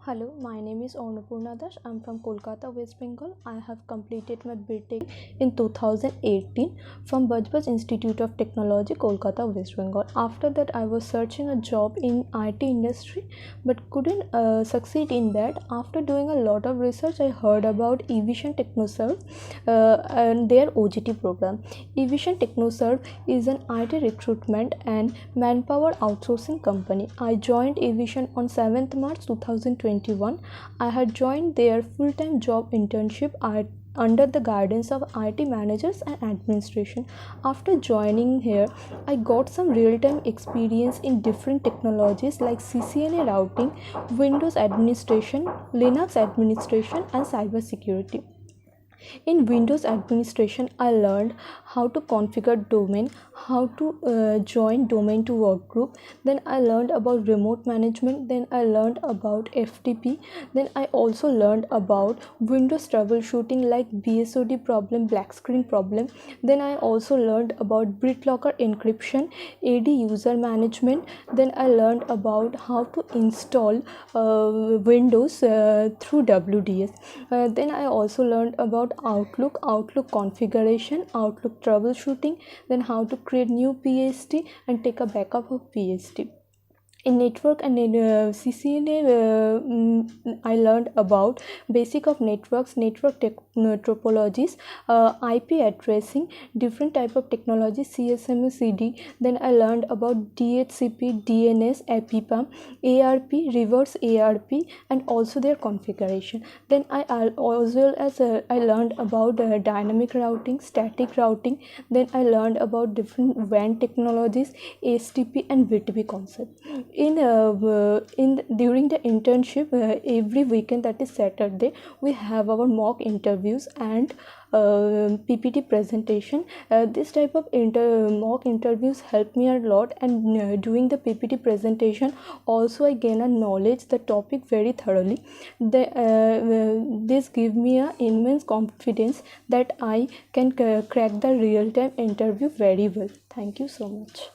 Hello, my name is Annapurna. I'm from Kolkata, West Bengal. I have completed my BTech in 2018 from Bajbaj Institute of Technology, Kolkata, West Bengal. After that, I was searching a job in IT industry but couldn't succeed in that. After doing a lot of research, I heard about Evision Technoserve and their OJT program. Evision Technoserve is an IT recruitment and manpower outsourcing company. I joined Evision on 7th March 2021. I had joined their full-time job internship under the guidance of IT managers and administration. After joining here, I got some real-time experience in different technologies like CCNA routing, Windows administration, Linux administration, and cybersecurity. In Windows administration, I learned how to configure domain, how to join domain to work group. Then I learned about remote management. Then I learned about FTP. Then I also learned about Windows troubleshooting like BSOD problem, black screen problem. Then I also learned about BitLocker encryption, AD user management. Then I learned about how to install Windows through WDS. Then I also learned about Outlook configuration, Outlook troubleshooting, then how to create new PST and take a backup of PST. In network and in CCNA, I learned about basic of networks, network topologies, IP addressing, different type of technology, CSMA, CD. Then I learned about DHCP, DNS, EPPAM, ARP, reverse ARP, and also their configuration. Then I learned about dynamic routing, static routing. Then I learned about different WAN technologies, STP and BTP concept. During the internship, every weekend, that is Saturday, we have our mock interviews and PPT presentation. This type of mock interviews help me a lot, and doing the PPT presentation also I gain a knowledge the topic very thoroughly. This give me a immense confidence that I can crack the real-time interview very well. Thank you so much.